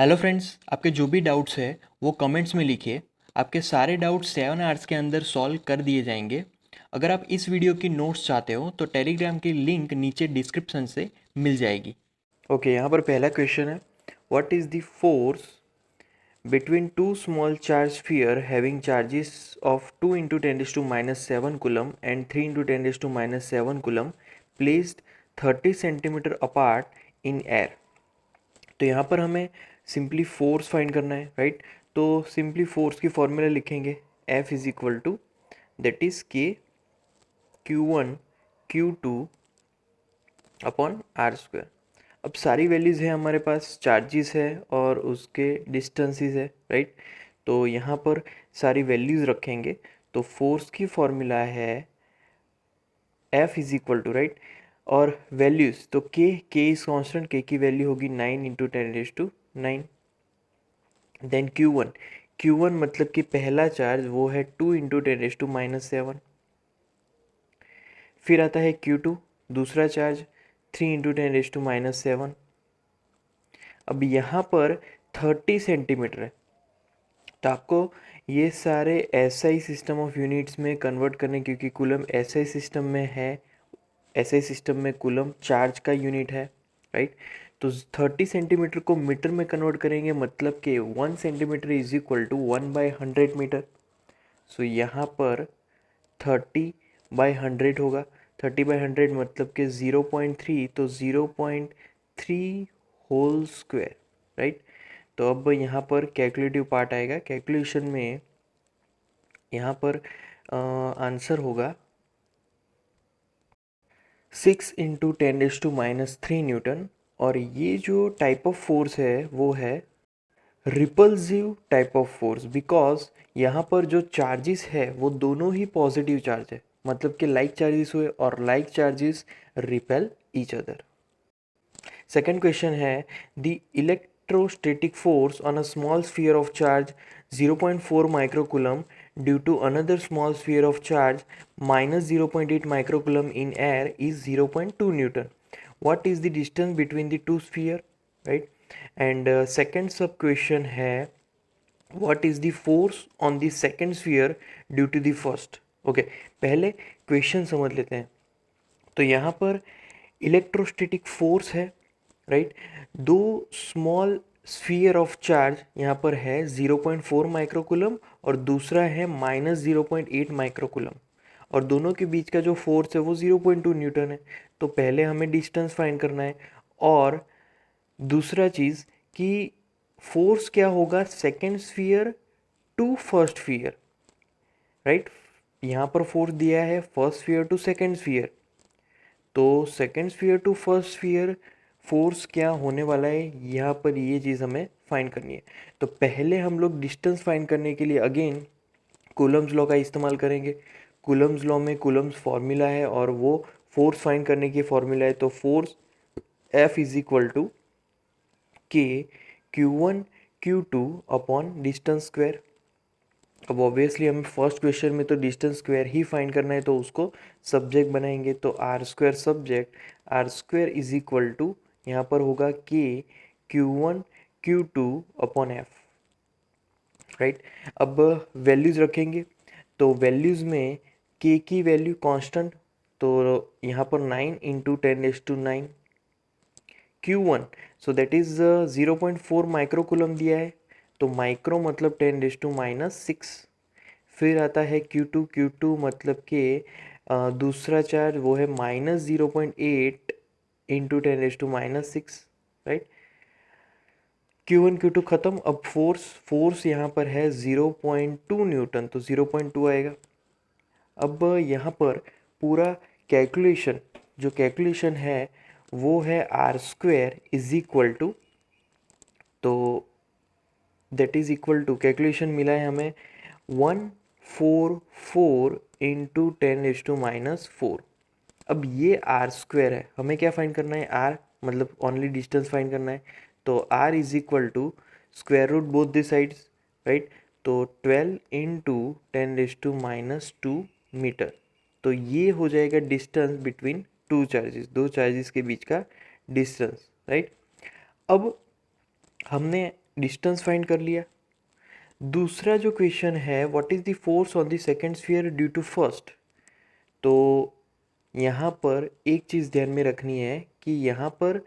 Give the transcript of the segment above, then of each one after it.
Hello friends, आपके जो भी डाउट्स है वो कमेंट्स में लिखिए। आपके सारे डाउट्स 7 आवर्स के अंदर सॉल्व कर दिए जाएंगे। अगर आप इस वीडियो की नोट्स चाहते हो तो टेलीग्राम की लिंक नीचे डिस्क्रिप्शन से मिल जाएगी। ओके, यहाँ पर पहला क्वेश्चन है, what is the force between two small charge sphere having charges of 2 into 10⁻⁷ coulomb and 3 into 10⁻⁷ coulomb placed 30 centimetre apart in air. तो यहाँ पर हमें सिंपली फोर्स फाइंड करना है, राइट। तो सिंपली फोर्स की फॉर्मूला लिखेंगे, F is equal to that is K Q1 Q2 upon are square. अब सारी वैल्यूज़ है हमारे पास, चार्जेस है और उसके डिस्टेंसेस है, राइट। तो यहाँ पर सारी वैल्यूज़ रखेंगे। तो फोर्स की फॉर्मूला है F is equal to, right, और वैल्यूज़ तो के इज कॉन्स्टेंट, के की वैल्यू होगी 9 इंटू 10⁹ देन Q1 मतलब कि पहला चार्ज वो है 2 इंटू 10⁻⁷। फिर आता है Q2 दूसरा चार्ज 3 इंटू 10⁻⁷। अब यहाँ पर 30 सेंटीमीटर है, तो आपको ये सारे एसआई सिस्टम ऑफ यूनिट्स में कन्वर्ट करने, क्योंकि कूलम एसआई सिस्टम में है। एसआई सिस्टम में कूलम चार्ज का यूनिट है, राइट। तो 30 सेंटीमीटर को मीटर में कन्वर्ट करेंगे, मतलब कि 1 centimetre is equal to 1/100 metre. So यहाँ पर 30/100 होगा। 30/100 मतलब कि 0.3, तो 0.3 होल स्क्वायर, राइट। तो अब यहाँ पर कैलकुलेटिव पार्ट आएगा। कैलकुलेशन में यहाँ पर आंसर होगा 6 इंटू 10⁻³ न्यूटन। और ये जो टाइप ऑफ फोर्स है वो है repulsive type of force, because यहाँ पर जो चार्जेस है वो दोनों ही पॉजिटिव चार्ज है, मतलब कि लाइक चार्जेस हुए और like charges repel each other. Second question है, the electrostatic force on a small sphere of charge 0.4 microcoulomb due to another small sphere of charge -0.8 microcoulomb in air is 0.2 newton. What is the distance between the two sphere, right? And second sub question है, what is the force on the second sphere due to the first? Okay, पहले question समझ लेते हैं। तो यहाँ पर electrostatic force है, right. दो स्मॉल स्फीयर ऑफ चार्ज यहाँ पर है 0.4 माइक्रोकूलम और दूसरा है -0.8 माइक्रोकूलम, और दोनों के बीच का जो फोर्स है वो 0.2 न्यूटन है। तो पहले हमें डिस्टेंस फाइंड करना है, और दूसरा चीज़ कि फोर्स क्या होगा second sphere to first sphere, right. यहाँ पर फोर्स दिया है first sphere to second sphere, तो second sphere to first sphere force क्या होने वाला है, यहाँ पर ये चीज़ हमें फाइंड करनी है। तो पहले हम लोग डिस्टेंस फाइंड करने के लिए अगेन कूलम्स लॉ का इस्तेमाल करेंगे। कूलम्स लॉ में कूलम्स फॉर्मूला है और वो फोर्स फाइंड करने की फॉर्मूला है। तो force F is equal to K Q1 Q2 upon distance square. अब ऑब्वियसली हमें फर्स्ट क्वेश्चन में तो डिस्टेंस स्क्वायर ही फाइंड करना है, तो उसको सब्जेक्ट बनाएंगे। तो R square subject, R square is equal to यहाँ पर होगा K Q1 Q2 upon F, right. अब वैल्यूज़ रखेंगे, तो वैल्यूज़ में के की वैल्यू कांस्टेंट, तो यहाँ पर 9 into 10⁹ Q1, so that is 0.4 microcoulomb दिया है, तो माइक्रो मतलब 10⁻⁶। फिर आता है Q2 मतलब कि दूसरा चार्ज वो है -0.8 इंटू 10⁻⁶, राइट। Q1 Q2 ख़त्म। अब फोर्स यहाँ पर है 0.2 न्यूटन, तो 0.2 आएगा। अब यहाँ पर पूरा कैलकुलेशन, जो कैलकुलेशन है वो है r square is equal to, तो that is equal to calculation मिला है हमें 144 इंटू 10⁻⁴। अब ये आर स्क्वायर है, हमें क्या फाइंड करना है, आर मतलब ओनली डिस्टेंस फाइंड करना है। तो R is equal to square root both the sides, right. तो 12 इंटू 10⁻² मीटर। तो ये हो जाएगा डिस्टेंस बिटवीन टू चार्जेस, दो चार्जेस के बीच का डिस्टेंस, राइट। अब हमने डिस्टेंस फाइंड कर लिया। दूसरा जो क्वेश्चन है, what is the force on the second sphere due to first. तो यहाँ पर एक चीज़ ध्यान में रखनी है कि यहाँ पर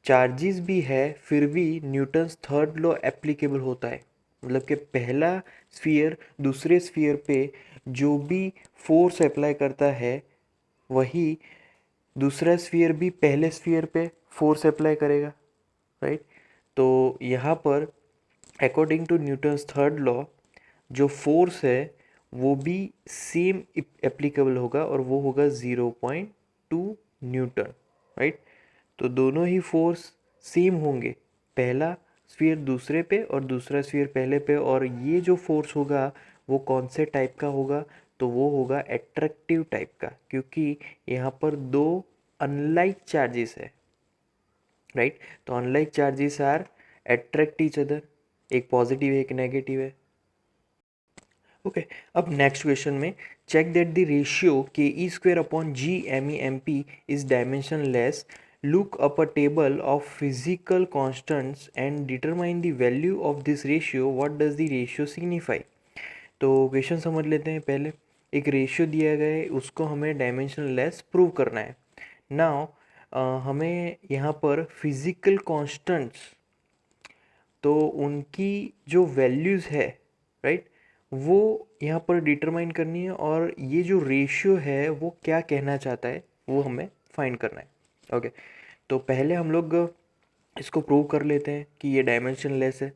चार्जेस भी है, फिर भी न्यूटन्स थर्ड लॉ एप्लीकेबल होता है। मतलब कि पहला स्फीयर दूसरे स्फीयर पे जो भी फोर्स अप्लाई करता है, वही दूसरा स्फीयर भी पहले स्फीयर पे फोर्स अप्लाई करेगा, राइट। तो यहाँ पर according to Newton's third law जो फोर्स है वो भी सेम एप्लीकेबल होगा, और वो होगा 0.2 न्यूटन, राइट। तो दोनों ही फोर्स सेम होंगे, पहला स्फीयर दूसरे पे और दूसरा स्फीयर पहले पे। और ये जो फोर्स होगा वो कौन से टाइप का होगा, तो वो होगा एट्रैक्टिव टाइप का, क्योंकि यहाँ पर दो अनलाइक चार्जेस है, राइट। तो unlike charges are attract each other, एक पॉजिटिव है एक नेगेटिव है। ओके, अब नेक्स्ट क्वेश्चन में check that the ratio k e square upon G M E M P is dimensionless, look up a table of physical constants and determine the value of this ratio. What does the ratio signify? तो question समझ लेते हैं पहले। एक ratio दिया गया है, उसको हमें डायमेंशन लेस प्रूव करना है। नाउ हमें यहाँ पर फिजिकल कांस्टेंट्स, तो उनकी जो वैल्यूज़ है, राइट, वो यहाँ पर डिटरमाइन करनी है, और ये जो रेशियो है वो क्या कहना चाहता है वो हमें फाइंड करना है। ओके, तो पहले हम लोग इसको प्रूव कर लेते हैं कि ये डायमेंशन लेस है।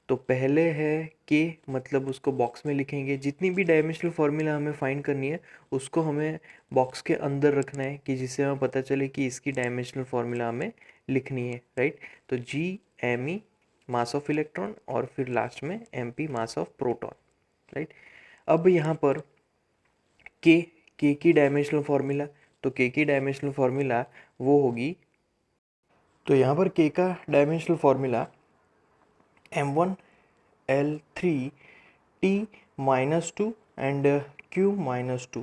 तो पहले है के, मतलब उसको बॉक्स में लिखेंगे। जितनी भी डायमेंशनल फार्मूला हमें फाइंड करनी है उसको हमें बॉक्स के अंदर रखना है, कि जिससे हमें पता चले कि इसकी डायमेंशनल फार्मूला हमें लिखनी है, राइट। तो G M E mass of electron, और फिर लास्ट में M P mass of proton, right. अब यहाँ पर के की डायमेंशनल फार्मूला, तो के की डायमेंशनल फार्मूला वो होगी, तो यहाँ पर के का dimensional formula m1l3 t-2 and q-2।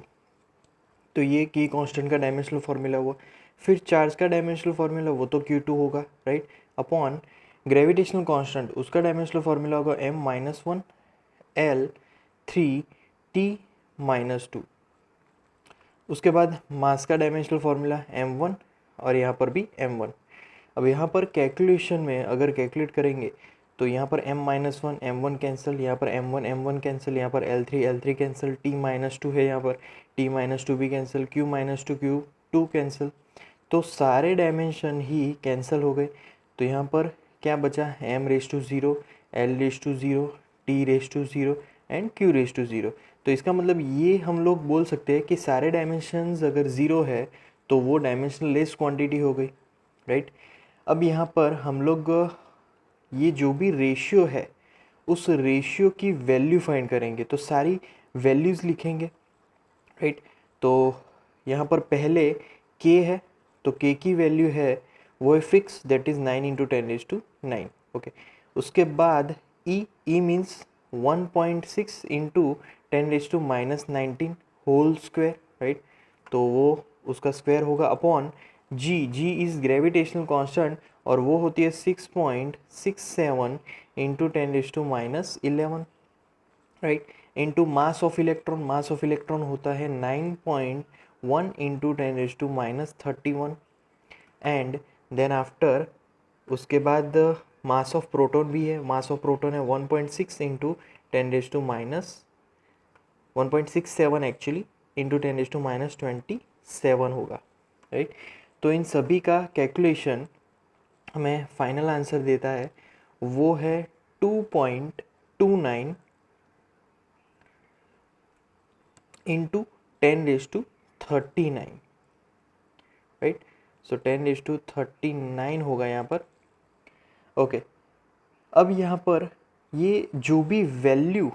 तो ये की कांस्टेंट का डायमेंशनल फार्मूला हुआ। फिर चार्ज का डायमेंशनल फार्मूला वो तो q2 होगा, राइट, अपॉन ग्रेविटेशनल कांस्टेंट, उसका डायमेंशनल फार्मूला होगा m-1l3 t-2। उसके बाद मास का डायमेंशनल फार्मूला m1, और यहाँ पर भी m1। अब यहाँ पर कैलकुलेशन में अगर कैलकुलेट करेंगे तो यहाँ पर m-1 m1 कैंसिल, यहाँ पर m1 m1 कैंसिल, यहाँ पर l3 l3 कैंसिल, t-2 है, यहाँ पर t-2 भी कैंसिल, q-2 q2 कैंसिल। तो सारे डायमेंशन ही कैंसिल हो गए। तो यहाँ पर क्या बचा, m�0, l�0, t�0 and q�0। तो इसका मतलब ये हम लोग बोल सकते हैं कि सारे डायमेंशंस अगर ज़ीरो है तो वो डायमेंशनल लेस क्वांटिटी हो गई, राइट। अब यहाँ पर हम लोग ये जो भी रेशियो है उस रेशियो की वैल्यू फाइंड करेंगे, तो सारी वैल्यूज़ लिखेंगे, राइट। तो यहाँ पर पहले के है, तो के की वैल्यू है वो है फिक्स, दैट इज़ 9 × 10⁹ ओके। उसके बाद E means 1.6 × 10⁻19 whole square, right. तो वो उसका स्क्वायर होगा, upon G is gravitational constant, और वो होती है 6.67 × 10⁻11, right, into mass of electron. Mass of electron होता है 9.1 × 10⁻31, एंड देन आफ्टर उसके बाद मास ऑफ प्रोटॉन भी है। मास ऑफ प्रोटॉन है 1.6 × 1.67 एक्चुअली × 10⁻27 होगा, राइट। तो इन सभी का कैलकुलेशन हमें फाइनल आंसर देता है, वो है 2.29 × 10⁻39, राइट। सो 10⁻39 होगा यहाँ पर, ओके। अब यहाँ पर ये जो भी वैल्यू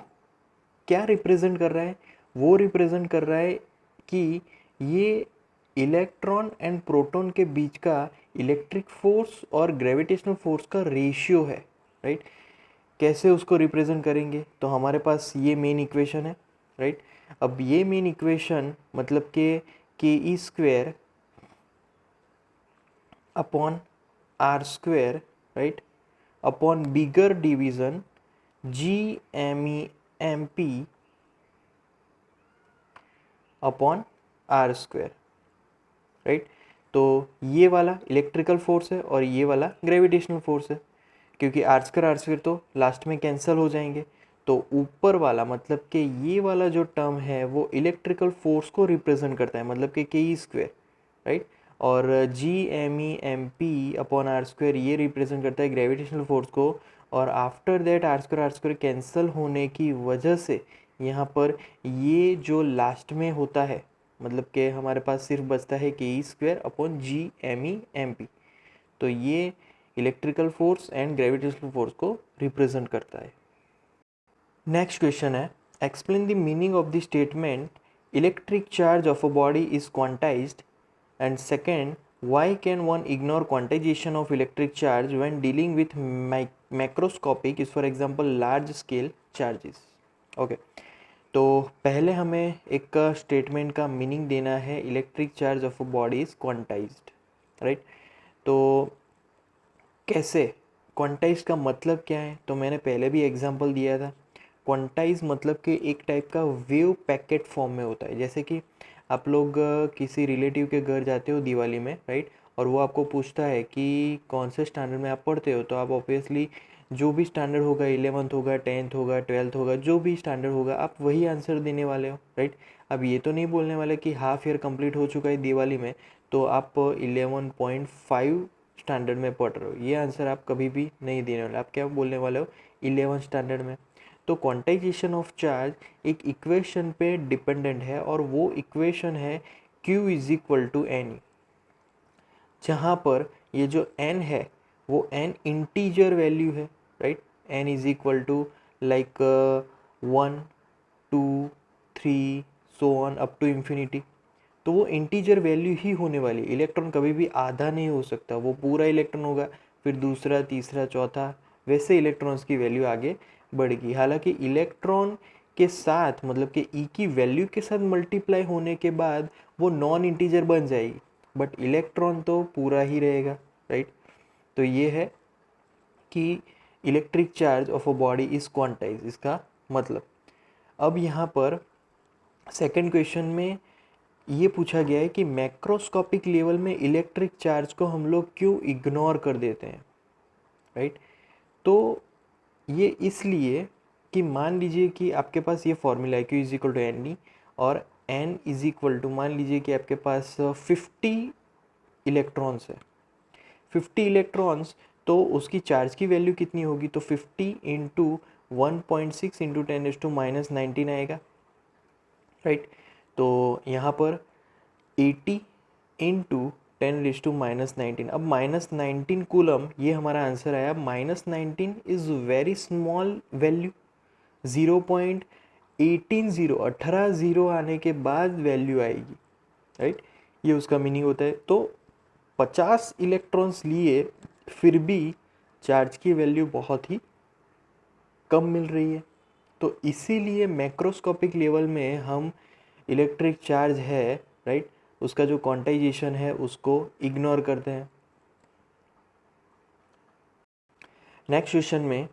क्या रिप्रेजेंट कर रहा है, वो रिप्रेजेंट कर रहा है कि ये इलेक्ट्रॉन एंड प्रोटॉन के बीच का इलेक्ट्रिक फोर्स और ग्रेविटेशनल फोर्स का रेशियो है, राइट। कैसे उसको रिप्रेजेंट करेंगे, तो हमारे पास ये मेन इक्वेशन है, राइट। अब ये मेन इक्वेशन मतलब k e square upon r square, right, upon bigger division GMEMP upon are square, right. तो ये वाला इलेक्ट्रिकल फोर्स है और ये वाला ग्रेविटेशनल फोर्स है, क्योंकि आर स्क्वायर तो लास्ट में कैंसिल हो जाएंगे। तो ऊपर वाला मतलब कि ये वाला जो टर्म है वो इलेक्ट्रिकल फोर्स को रिप्रेजेंट करता है, मतलब कि के स्क्वायर, राइट। और GMEMP अपॉन आर स्क्वायर ये रिप्रेजेंट करता है ग्रेविटेशनल फोर्स को। और after that R square cancel होने की वजह से यहाँ पर ये जो लास्ट में होता है, मतलब कि हमारे पास सिर्फ बचता है के स्क्वायर अपॉन GMEMP। तो ये electrical force and gravitational force को रिप्रेजेंट करता है। नेक्स्ट क्वेश्चन है, explain the meaning of the statement electric charge of a body is quantized, and second, why can one ignore quantization of electric charge when dealing with macroscopic is for example large scale charges। Okay, तो पहले हमें एक statement का meaning देना है, electric charge of a body is quantized, right. तो कैसे, quantize का मतलब क्या है, तो मैंने पहले भी एग्जांपल दिया था। क्वांटाइज मतलब कि एक टाइप का वेव पैकेट फॉर्म में होता है। जैसे कि आप लोग किसी रिलेटिव के घर जाते हो दिवाली में, राइट, और वो आपको पूछता है कि कौन से स्टैंडर्ड में आप पढ़ते हो, तो आप ऑब्वियसली जो भी स्टैंडर्ड होगा, 11th होगा, 10th होगा, 12th होगा, जो भी स्टैंडर्ड होगा आप वही आंसर देने वाले हो, राइट। अब ये तो नहीं बोलने वाले कि हाफ ईयर कंप्लीट हो चुका है दिवाली में तो आप 11.5 स्टैंडर्ड में पढ़ रहे हो, ये आंसर आप कभी भी नहीं देने वाले। आप क्या बोलने वाले हो, 11th स्टैंडर्ड में। तो क्वांटाइजेशन ऑफ चार्ज एक इक्वेशन पे डिपेंडेंट है, और वो इक्वेशन है Q is equal to N, जहाँ पर ये जो n है वो n इंटीजर वैल्यू है, right. n is equal to like 1 2 3 so on up to infinity. तो वो इंटीजर वैल्यू ही होने वाली। इलेक्ट्रॉन कभी भी आधा नहीं हो सकता, वो पूरा इलेक्ट्रॉन होगा, फिर दूसरा, तीसरा, चौथा, वैसे इलेक्ट्रॉन्स की वैल्यू आगे बढ़ेगी। हालांकि इलेक्ट्रॉन के साथ मतलब कि ई की वैल्यू के साथ मल्टीप्लाई होने के बाद वो नॉन इंटीजर बन जाएगी, बट इलेक्ट्रॉन तो पूरा ही रहेगा, राइट। तो ये है कि electric charge of a body is quantize, इसका मतलब। अब यहाँ पर सेकेंड क्वेश्चन में ये पूछा गया है कि मैक्रोस्कोपिक लेवल में इलेक्ट्रिक चार्ज को हम लोग क्यों इग्नोर कर देते हैं, राइट। तो ये इसलिए कि मान लीजिए कि आपके पास ये फॉर्मूला है Q is equal to N D, और N इज इक्वल टू, मान लीजिए कि आपके पास 50 इलेक्ट्रॉन्स है, 50 इलेक्ट्रॉन्स, तो उसकी चार्ज की वैल्यू कितनी होगी, तो 50 इंटू 1.6 इंटू 10⁻⁻19 आएगा, राइट। तो यहाँ पर 80 इंटू 10⁻⁻19, अब -19 कूलम, ये हमारा आंसर आया। -19 is very small value, 0.18 18 zero आने के बाद वैल्यू आएगी, राइट। ये उसका मीनिंग होता है। तो 50 इलेक्ट्रॉन्स लिए फिर भी चार्ज की वैल्यू बहुत ही कम मिल रही है। तो इसीलिए मैक्रोस्कोपिक लेवल में हम इलेक्ट्रिक चार्ज है, राइट, उसका जो क्वांटाइजेशन है उसको इग्नोर करते हैं। नेक्स्ट क्वेश्चन में,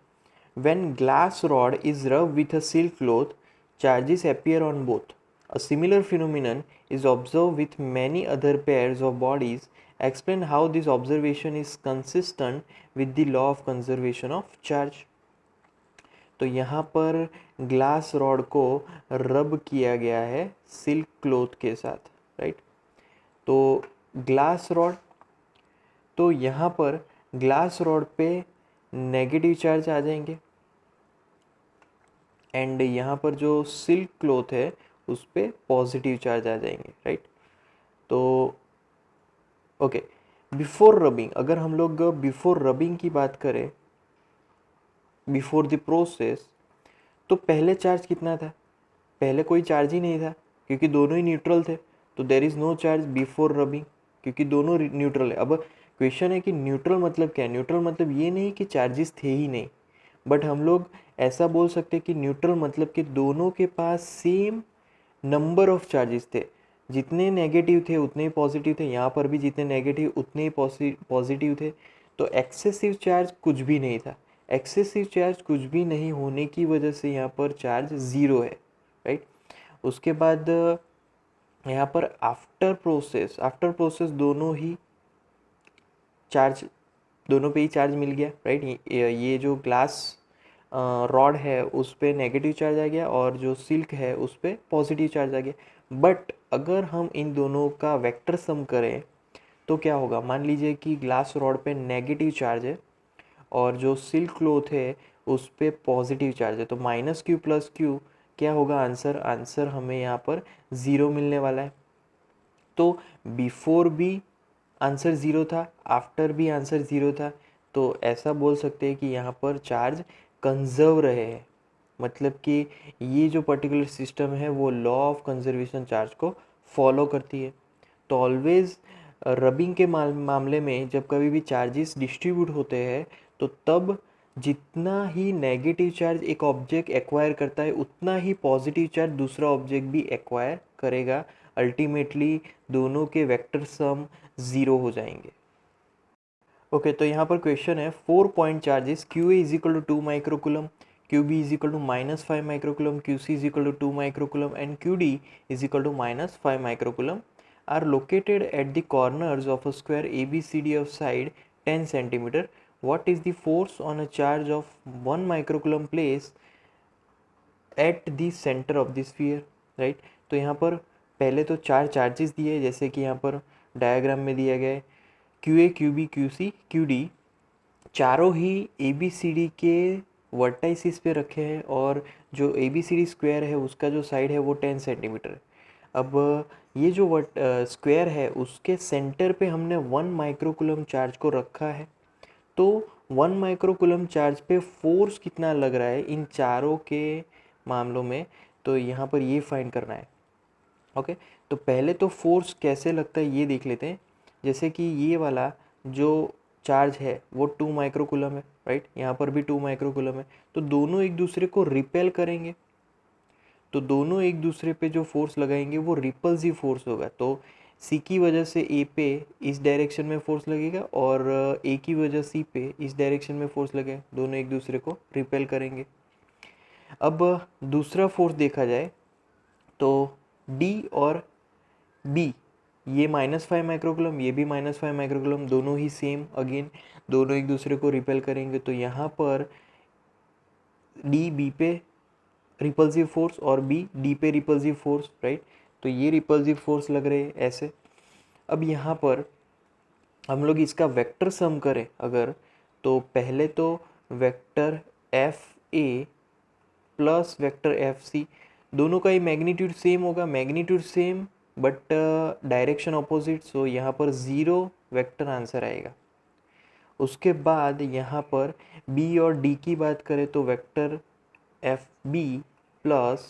व्हेन ग्लास रॉड इज रब with a silk cloth, charges appear on both. A similar phenomenon is observed with many other pairs of bodies. Explain how this observation is consistent with the law of conservation of charge। तो यहाँ पर glass rod को रब किया गया है silk cloth के साथ, राइट। तो ग्लास रॉड, तो यहाँ पर ग्लास रॉड पे नेगेटिव चार्ज आ जाएंगे, एंड यहाँ पर जो सिल्क क्लॉथ है उस पर पॉजिटिव चार्ज आ जाएंगे, राइट। तो ओके, बिफोर रबिंग, अगर हम लोग बिफोर रबिंग की बात करें, बिफोर द प्रोसेस, तो पहले चार्ज कितना था, पहले कोई चार्ज ही नहीं था, क्योंकि दोनों ही न्यूट्रल थे। तो there is no charge before rubbing, क्योंकि दोनों न्यूट्रल है। अब क्वेश्चन है कि न्यूट्रल मतलब क्या है। न्यूट्रल मतलब ये नहीं कि चार्जेस थे ही नहीं, बट हम लोग ऐसा बोल सकते हैं कि न्यूट्रल मतलब कि दोनों के पास सेम नंबर ऑफ चार्जेस थे, जितने नेगेटिव थे उतने ही पॉजिटिव थे, यहाँ पर भी जितने नेगेटिव उतने ही पॉजिटिव थे। तो एक्सेसिव चार्ज कुछ भी नहीं था। एक्सेसिव चार्ज कुछ भी नहीं होने की वजह से यहाँ पर चार्ज ज़ीरो है, राइट। उसके बाद यहाँ पर आफ्टर प्रोसेस दोनों पे ही चार्ज मिल गया, राइट। ये जो ग्लास रॉड है उस पे नेगेटिव चार्ज आ गया और जो सिल्क है उस पे पॉजिटिव चार्ज आ गया। बट अगर हम इन दोनों का वेक्टर सम करें तो क्या होगा, मान लीजिए कि ग्लास रॉड पे नेगेटिव चार्ज है और जो सिल्क क्लॉथ है उस पे पॉजिटिव चार्ज है, तो माइनस क्यू प्लस क्यू क्या होगा आंसर हमें यहाँ पर ज़ीरो मिलने वाला है। तो बिफोर भी आंसर ज़ीरो था, आफ्टर भी आंसर ज़ीरो था, तो ऐसा बोल सकते हैं कि यहाँ पर चार्ज कंजर्व रहे हैं। मतलब कि ये जो पर्टिकुलर सिस्टम है वो लॉ ऑफ कंजर्वेशन चार्ज को फॉलो करती है। तो ऑलवेज रबिंग के मामले में जब कभी भी चार्जेस डिस्ट्रीब्यूट होते हैं तो तब जितना ही नेगेटिव चार्ज एक ऑब्जेक्ट एक्वायर करता है उतना ही पॉजिटिव चार्ज दूसरा ऑब्जेक्ट भी एक्वायर करेगा। अल्टीमेटली दोनों के वेक्टर सम ज़ीरो हो जाएंगे। ओके, तो यहाँ पर क्वेश्चन है 4 point charges Q A is equal to 2 microcoulomb, Q B is equal to -5 microcoulomb, Q C is equal to 2 microcoulomb and Q D is equal to -5 microcoulomb are located at the corners of a square ABCD of side 10 centimeter. What is the force on a charge of 1 microcoulomb placed at the center of the sphere, right? तो यहाँ पर पहले तो चार charges दिए जैसे कि यहाँ पर डायग्राम में दिया गया है Q A Q B Q C Q D, चारों ही ए बी सी डी के वर्टाइसिस पे रखे हैं और जो A B C D square है उसका जो साइड है वो 10 सेंटीमीटर है। अब ये जो स्क्वायर है उसके सेंटर पे हमने 1 माइक्रोकुलम चार्ज को रखा है। तो 1 माइक्रोकुलम चार्ज पे फोर्स कितना लग रहा है इन चारों के मामलों में, तो यहाँ पर ये फाइंड करना है। ओके, तो पहले तो फोर्स कैसे लगता है ये देख लेते हैं। जैसे कि ये वाला जो चार्ज है वो 2 माइक्रोकुलम है, राइट। यहाँ पर भी 2 माइक्रोकुलम है, तो दोनों एक दूसरे को रिपेल करेंगे। तो दोनों एक दूसरे पे जो फोर्स लगाएंगे वो रिपल्सिव फोर्स होगा। तो सी की वजह से ए पे इस डायरेक्शन में फोर्स लगेगा और ए की वजह सी पे इस डायरेक्शन में फोर्स लगेगा, दोनों एक दूसरे को रिपेल करेंगे। अब दूसरा फोर्स देखा जाए तो डी और बी, ये -5 माइक्रोकुलम, ये भी -5 माइक्रोकुलम, दोनों ही सेम, अगेन दोनों एक दूसरे को रिपेल करेंगे। तो यहाँ पर डी बी पे रिपल्सिव फोर्स और बी डी पे रिपल्सिव फोर्स, राइट। तो ये रिपल्सिव फोर्स लग रहे हैं ऐसे। अब यहाँ पर हम लोग इसका वेक्टर सम करें अगर, तो पहले तो vector F A plus vector F C, दोनों का ही मैग्नीट्यूड सेम होगा, magnitude same but direction opposite, so यहाँ पर ज़ीरो वेक्टर आंसर आएगा। उसके बाद यहाँ पर बी और डी की बात करें तो vector F B plus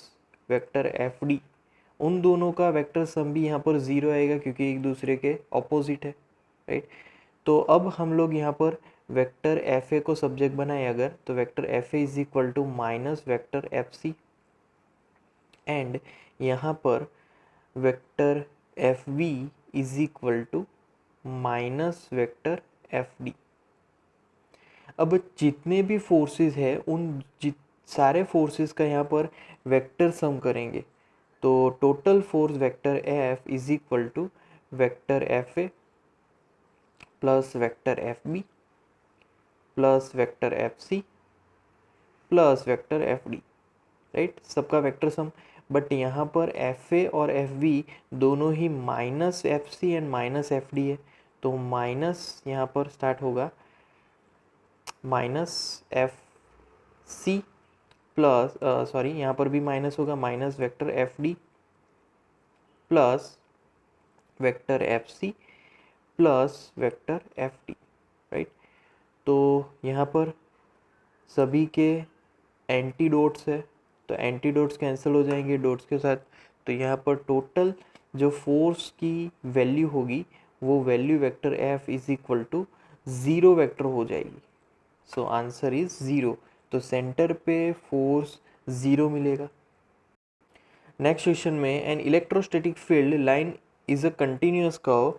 vector F D, उन दोनों का वेक्टर सम भी यहाँ पर ज़ीरो आएगा क्योंकि एक दूसरे के ऑपोजिट है, राइट। तो अब हम लोग यहाँ पर वेक्टर एफ ए को सब्जेक्ट बनाए अगर, तो vector F A is equal to minus vector F C and यहाँ पर vector F B is equal to minus vector F D. अब जितने भी फोर्सेस है उन सारे फोर्सेस का यहाँ पर वेक्टर सम करेंगे, तो total force vector F is equal to vector F A plus vector F B plus vector F C plus vector F D, right, सबका वेक्टर सम। बट यहाँ पर एफ ए और F B दोनों ही minus F C and minus F D है, तो minus यहाँ पर स्टार्ट होगा minus F C plus sorry यहाँ पर भी माइनस होगा, minus vector F D plus vector F C plus vector F D, right. तो यहाँ पर सभी के एंटीडोट्स है, तो एंटीडोट्स कैंसिल हो जाएंगे डोट्स के साथ, तो यहाँ पर टोटल जो फोर्स की वैल्यू होगी वो value vector F is equal to zero vector हो जाएगी। सो आंसर इज ज़ीरो, तो सेंटर पे फोर्स ज़ीरो मिलेगा। नेक्स्ट क्वेश्चन में an electrostatic field line is a continuous curve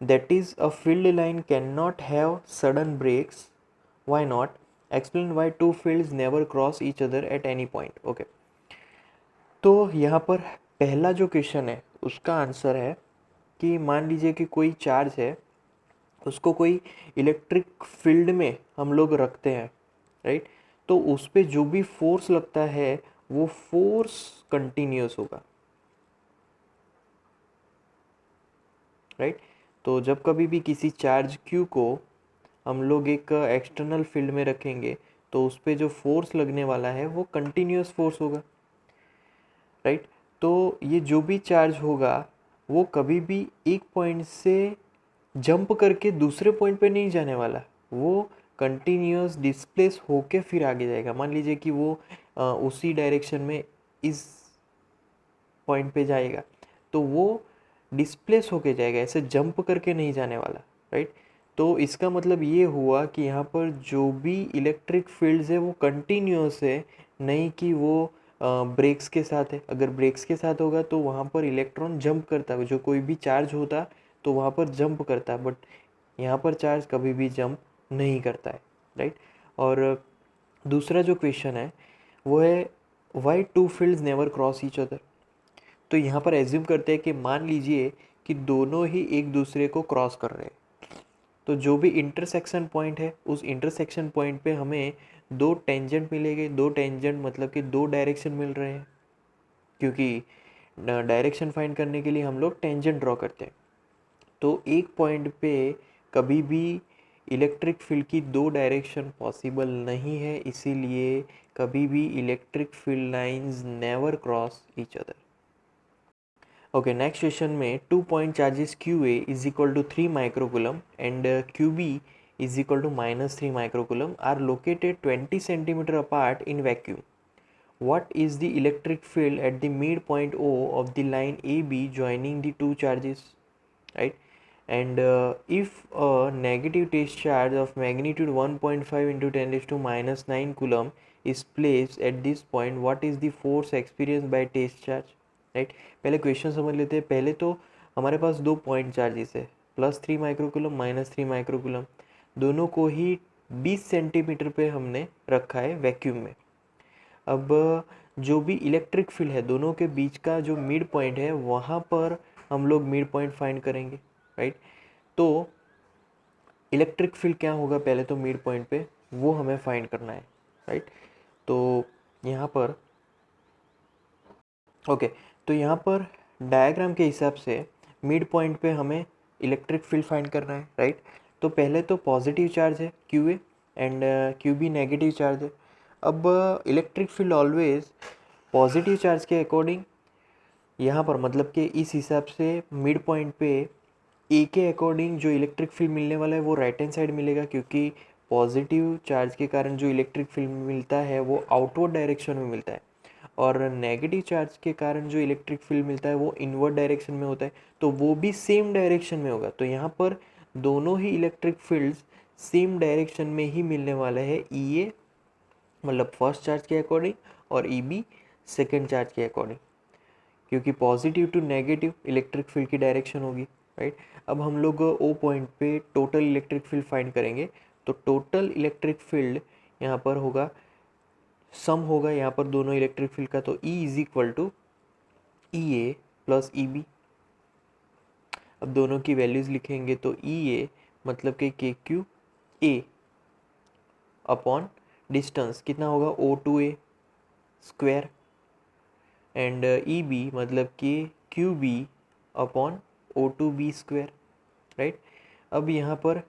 that is a field line cannot have sudden breaks. Why not? Explain why two fields never cross each other at any point. Okay, तो यहाँ पर पहला जो question है उसका answer है कि मान लीजिए कि कोई चार्ज है, उसको कोई इलेक्ट्रिक फील्ड में हम लोग रखते हैं, राइट? तो उस पर जो भी फोर्स लगता है वो फोर्स कंटिन्यूस होगा, राइट? तो जब कभी भी किसी चार्ज Q को हम लोग एक एक्सटर्नल फील्ड में रखेंगे तो उस पर जो फोर्स लगने वाला है वो कंटिन्यूस फोर्स होगा, राइट? तो ये जो भी चार्ज होगा वो कभी भी एक पॉइंट से जंप करके दूसरे पॉइंट पे नहीं जाने वाला, वो कंटिन्यूस डिस्प्लेस होके फिर आगे जाएगा। मान लीजिए कि वो उसी डायरेक्शन में इस पॉइंट पे जाएगा तो वो डिस्प्लेस होके जाएगा, ऐसे जंप करके नहीं जाने वाला, राइट? तो इसका मतलब ये हुआ कि यहाँ पर जो भी इलेक्ट्रिक फील्ड्स है वो कंटिन्यूस है, नहीं कि वो ब्रेक्स के साथ है। अगर ब्रेक्स के साथ होगा तो वहाँ पर इलेक्ट्रॉन जंप करता, जो कोई भी चार्ज होता तो वहाँ पर जंप करता, बट यहाँ पर चार्ज कभी भी जंप नहीं करता है, राइट? और दूसरा जो क्वेश्चन है वो है why two fields never cross each other. तो यहाँ पर एज्यूम करते हैं कि मान लीजिए कि दोनों ही एक दूसरे को क्रॉस कर रहे हैं, तो जो भी इंटरसेक्शन पॉइंट है उस इंटरसेक्शन पॉइंट पे हमें दो टेंजेंट मिलेंगे। दो टेंजेंट मतलब कि दो डायरेक्शन मिल रहे हैं, क्योंकि डायरेक्शन फाइंड करने के लिए हम लोग टेंजेंट ड्रॉ करते हैं। तो एक पॉइंट पे कभी भी इलेक्ट्रिक फील्ड की दो डायरेक्शन पॉसिबल नहीं है, इसीलिए कभी भी electric field lines never cross each other. Okay, next question में 2 point charges QA is equal to 3 microcoulomb and QB is equal to -3 microcoulomb are located 20 centimetre apart in vacuum. What is the electric field at the midpoint O of the line AB joining the two charges, right? And if a negative test charge of magnitude 1.5 into 10 raised to -9 coulomb is placed at this point, what is the force experienced by test charge, right? पहले question समझ लेते हैं। पहले तो हमारे पास दो point charges है, +3 microcoulomb -3 microcoulomb, दोनों को ही 20 सेंटीमीटर पे हमने रखा है वैक्यूम में। अब जो भी इलेक्ट्रिक फील्ड है दोनों के बीच का जो मिड पॉइंट है वहाँ पर हम लोग मिड पॉइंट फाइंड करेंगे, राइट? तो इलेक्ट्रिक फील्ड क्या होगा पहले तो मिड पॉइंट पे वो हमें फाइंड करना है, राइट? तो यहाँ पर ओके, तो यहाँ पर डायग्राम के हिसाब से मिड पॉइंट पे हमें इलेक्ट्रिक फील्ड फाइंड करना है, राइट? तो पहले तो पॉजिटिव चार्ज है QA and QB negative charge है। अब electric field always positive charge के अकॉर्डिंग यहाँ पर मतलब कि इस हिसाब से मिड पॉइंट पे ए के अकॉर्डिंग जो इलेक्ट्रिक फील्ड मिलने वाला है वो राइट हैंड साइड मिलेगा, क्योंकि पॉजिटिव चार्ज के कारण जो इलेक्ट्रिक फील्ड मिलता है वो आउटवर्ड डायरेक्शन में मिलता है, और नेगेटिव चार्ज के कारण जो इलेक्ट्रिक फील्ड मिलता है वो इनवर्ड डायरेक्शन में होता है, तो वो भी सेम डायरेक्शन में होगा। तो यहाँ पर दोनों ही इलेक्ट्रिक फील्ड्स सेम डायरेक्शन में ही मिलने वाला है, EA मतलब फर्स्ट चार्ज के अकॉर्डिंग और EB सेकेंड चार्ज के अकॉर्डिंग, क्योंकि positive to negative electric field की डायरेक्शन होगी, राइट? अब हम लोग O पॉइंट पे टोटल इलेक्ट्रिक फील्ड फाइंड करेंगे। तो टोटल इलेक्ट्रिक फील्ड यहाँ पर होगा, सम होगा यहाँ पर दोनों इलेक्ट्रिक फील्ड का, तो E is equal to EA plus EB। अब दोनों की वैल्यूज़ लिखेंगे तो EA मतलब कि KQA अपॉन डिस्टेंस कितना होगा O2A स्क्वायर, एंड EB मतलब कि QB upon O2B square, right? अब यहाँ पर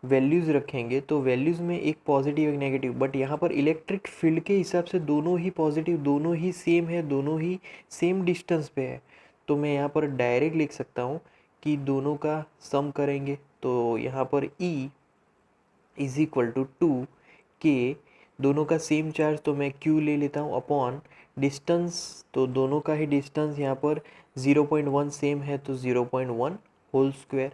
वैल्यूज़ रखेंगे तो वैल्यूज़ में एक पॉजिटिव एक नेगेटिव, बट यहाँ पर इलेक्ट्रिक फील्ड के हिसाब से दोनों ही पॉजिटिव, दोनों ही सेम है, दोनों ही सेम डिस्टेंस पे है। तो मैं यहाँ पर डायरेक्ट लिख सकता हूँ कि दोनों का सम करेंगे तो यहाँ पर E is equal to 2K, दोनों का सेम चार्ज तो मैं Q ले लेता हूँ, अपॉन डिस्टेंस, तो दोनों का ही डिस्टेंस यहाँ पर 0.1 सेम है तो 0.1 होल स्क्वायर,